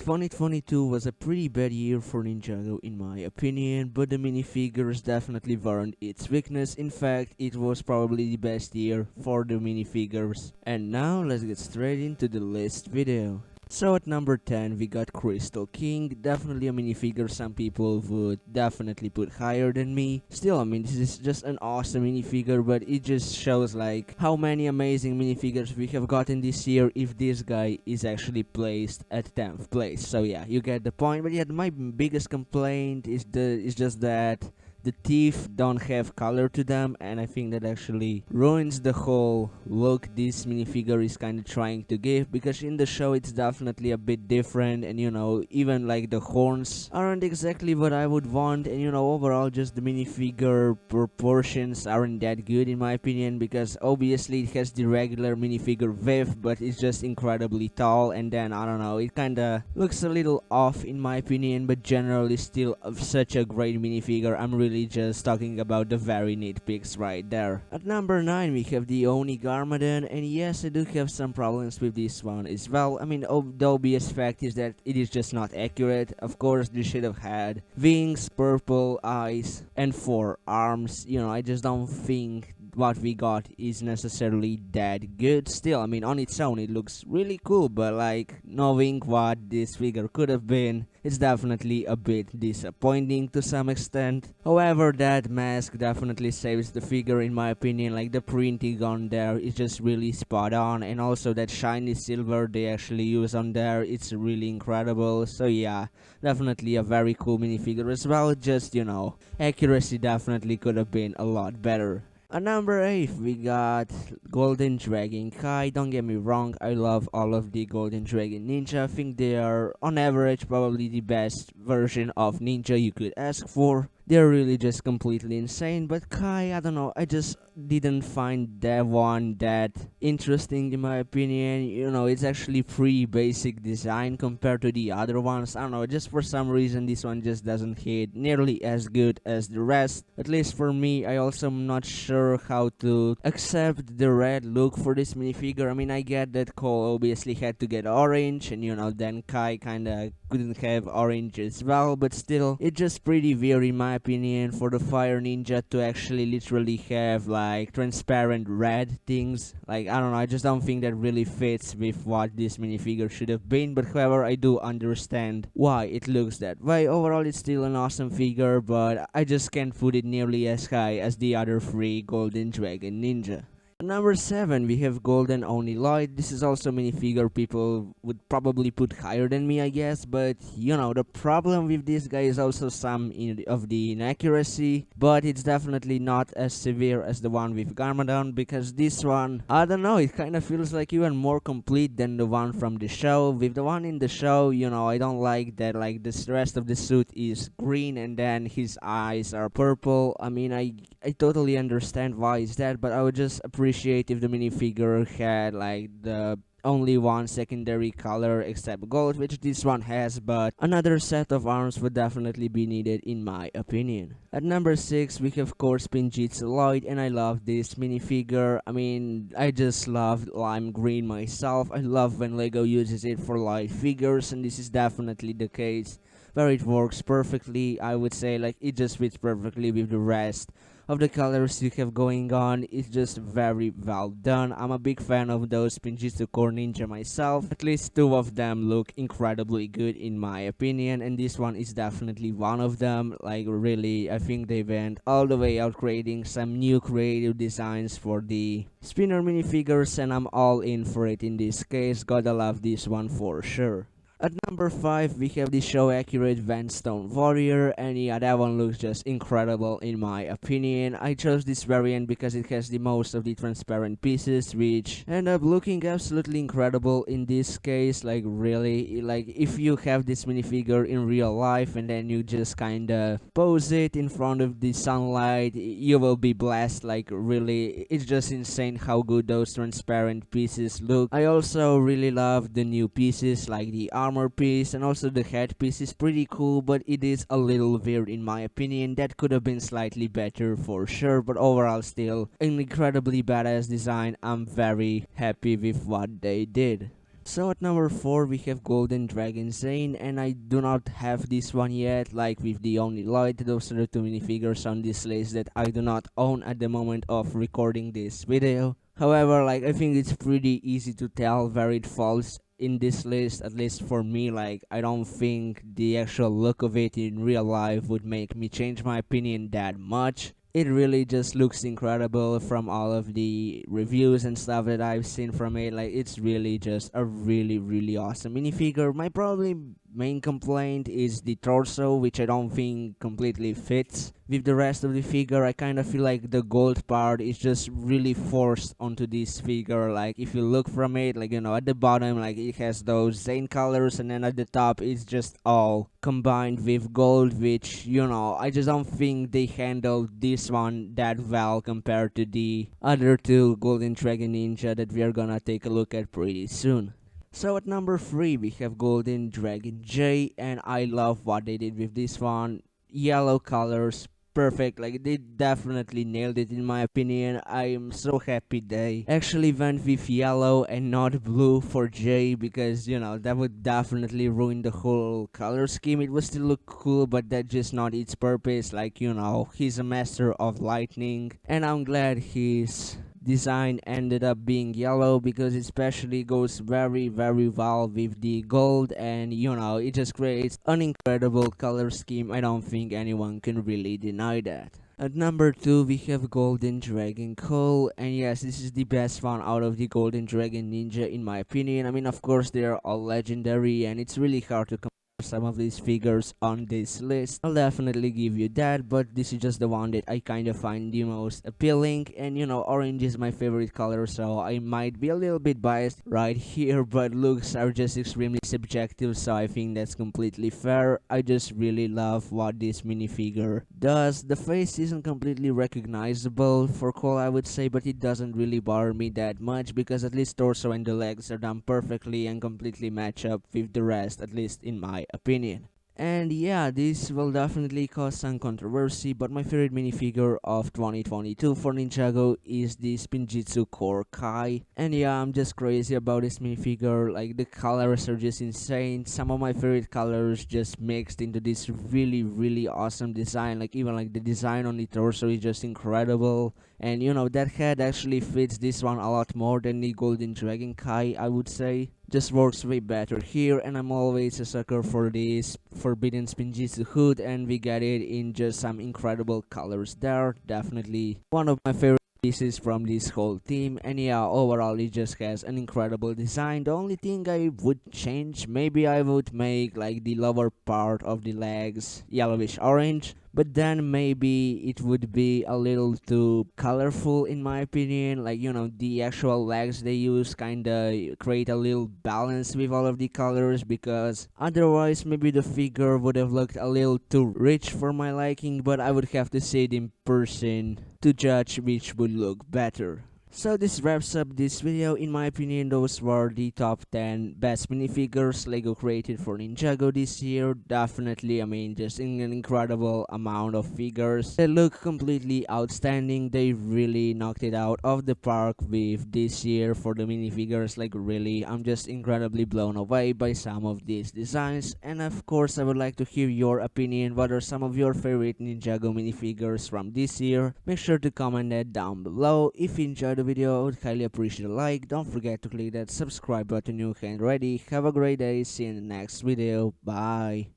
2022 was a pretty bad year for Ninjago in my opinion, but the minifigures definitely weren't its weakness. In fact, it was probably the best year for the minifigures. And now let's get straight into the list video. So at number 10 we got Crystal King, definitely a minifigure some people would definitely put higher than me. Still, I mean, this is just an awesome minifigure, but it just shows like how many amazing minifigures we have gotten this year if this guy is actually placed at 10th place. So yeah, you get the point. But yeah, my biggest complaint is just that the teeth don't have color to them, and I think that actually ruins the whole look this minifigure is kind of trying to give, because in the show it's definitely a bit different, and even like the horns aren't exactly what I would want, and overall just the minifigure proportions aren't that good in my opinion, because obviously it has the regular minifigure width, but it's just incredibly tall, and then I don't know, it kinda looks a little off in my opinion, but generally still such a great minifigure. I'm really just talking about the very nitpicks right there. At number 9 we have the Oni Garmadon, and yes, I do have some problems with this one as well. I mean, the obvious fact is that it is just not accurate. Of course, this should have had wings, purple eyes, and 4 arms. I just don't think what we got is necessarily that good. Still, I mean, on its own it looks really cool, but like knowing what this figure could have been, it's definitely a bit disappointing to some extent. However, that mask definitely saves the figure in my opinion. Like the printing on there is just really spot on, and also that shiny silver they actually use on there, it's really incredible. So yeah, definitely a very cool minifigure as well. Just accuracy definitely could have been a lot better. At number 8 we got Golden Dragon Kai. Don't get me wrong, I love all of the Golden Dragon Ninja. I think they are on average probably the best version of ninja you could ask for. They're really just completely insane, but Kai, I don't know, I just didn't find that one that interesting in my opinion. It's actually pretty basic design compared to the other ones. I don't know, just for some reason this one just doesn't hit nearly as good as the rest. At least for me, I also am not sure how to accept the red look for this minifigure. I mean, I get that Cole obviously had to get orange, and then Kai kinda couldn't have orange as well, but still, it's just pretty weird in my opinion for the Fire Ninja to actually literally have like transparent red things. Like, I don't know, I just don't think that really fits with what this minifigure should have been, but however, I do understand why it looks that way. Overall, it's still an awesome figure, but I just can't put it nearly as high as the other 3 Golden Dragon Ninja. Number 7 we have Golden Oni Lloyd. This is also a minifigure people would probably put higher than me, I guess, but the problem with this guy is also some of the inaccuracy, but it's definitely not as severe as the one with Garmadon, because this one, I don't know, it kind of feels like even more complete than the one from the show. With the one in the show, I don't like that like the rest of the suit is green and then his eyes are purple. I mean, I totally understand why is that, but I would just appreciate if the minifigure had like the only one secondary color except gold, which this one has, but another set of arms would definitely be needed in my opinion. At number 6 we have of course Pinjitsu Lloyd, and I love this minifigure. I mean, I just love lime green myself. I love when Lego uses it for light figures, and this is definitely the case where it works perfectly. I would say like it just fits perfectly with the rest of the colors you have going on. It's just very well done. I'm a big fan of those Pinjitsu Core Ninja myself. At least 2 of them look incredibly good in my opinion, and this one is definitely one of them. Like really, I think they went all the way out creating some new creative designs for the spinner minifigures, and I'm all in for it in this case. Gotta love this one for sure. At number 5 we have the show accurate Vanstone Warrior, and yeah, that one looks just incredible in my opinion. I chose this variant because it has the most of the transparent pieces, which end up looking absolutely incredible in this case. Like really, like if you have this minifigure in real life and then you just kinda pose it in front of the sunlight, you will be blessed. Like really, it's just insane how good those transparent pieces look. I also really love the new pieces, like the armor piece, and also the head piece is pretty cool, but it is a little weird in my opinion. That could have been slightly better for sure, but overall still an incredibly badass design. I'm very happy with what they did. So at number 4 we have Golden Dragon Zane, and I do not have this one yet. Like with the Only Light, those are the two minifigures on this list that I do not own at the moment of recording this video. However, like, I think it's pretty easy to tell where it falls in this list, at least for me. Like, I don't think the actual look of it in real life would make me change my opinion that much. It really just looks incredible from all of the reviews and stuff that I've seen from it. Like, it's really just a really awesome minifigure. My probably main complaint is the torso, which I don't think completely fits with the rest of the figure. I kind of feel like the gold part is just really forced onto this figure. Like, if you look from it, like, you know, at the bottom, like, it has those Zane colors, and then at the top it's just all combined with gold, which, you know, I just don't think they handled this one that well compared to the other two Golden Dragon Ninja that we are gonna take a look at pretty soon. So at number 3 we have Golden Dragon J, and I love what they did with this one. Yellow colors, perfect. Like, they definitely nailed it in my opinion. I am so happy they actually went with yellow and not blue for J, because, you know, that would definitely ruin the whole color scheme. It would still look cool, but that's just not its purpose. Like, you know, he's a master of lightning, and I'm glad his design ended up being yellow, because it especially goes very well with the gold, and, you know, it just creates an incredible color scheme. I don't think anyone can really deny that. At number 2 we have Golden Dragon Cole, and yes, this is the best one out of the Golden Dragon Ninja in my opinion. I mean, of course they are all legendary, and it's really hard to some of these figures on this list. I'll definitely give you that, but this is just the one that I kind of find the most appealing, and, you know, orange is my favorite color, so I might be a little bit biased right here, but looks are just extremely subjective, so I think that's completely fair. I just really love what this minifigure does. The face isn't completely recognizable for Cole, I would say, but it doesn't really bother me that much, because at least torso and the legs are done perfectly and completely match up with the rest, at least in my opinion. And yeah, this will definitely cause some controversy, but my favorite minifigure of 2022 for Ninjago is the Spinjitzu Core Kai. And yeah, I'm just crazy about this minifigure. Like, the colors are just insane. Some of my favorite colors just mixed into this really awesome design. Like, even like the design on the torso is just incredible. And, you know, that head actually fits this one a lot more than the Golden Dragon Kai, I would say. Just works way better here, and I'm always a sucker for this Forbidden Spinjitzu hood, and we get it in just some incredible colors there. Definitely one of my favorite pieces from this whole team, and yeah, overall it just has an incredible design. The only thing I would change, maybe I would make like the lower part of the legs yellowish orange, but then maybe it would be a little too colorful in my opinion. Like, you know, the actual legs they use kinda create a little balance with all of the colors, because otherwise maybe the figure would have looked a little too rich for my liking, but I would have to see it in person to judge which would look better. So this wraps up this video. In my opinion, those were the top 10 best minifigures Lego created for Ninjago this year. Definitely, I mean, just an incredible amount of figures. They look completely outstanding. They really knocked it out of the park with this year for the minifigures. Like, really, I'm just incredibly blown away by some of these designs. And of course, I would like to hear your opinion. What are some of your favorite Ninjago minifigures from this year? Make sure to comment that down below. If you enjoyed the video, I would highly appreciate a like. Don't forget to click that subscribe button. You can ready. Have a great day. See you in the next video. Bye.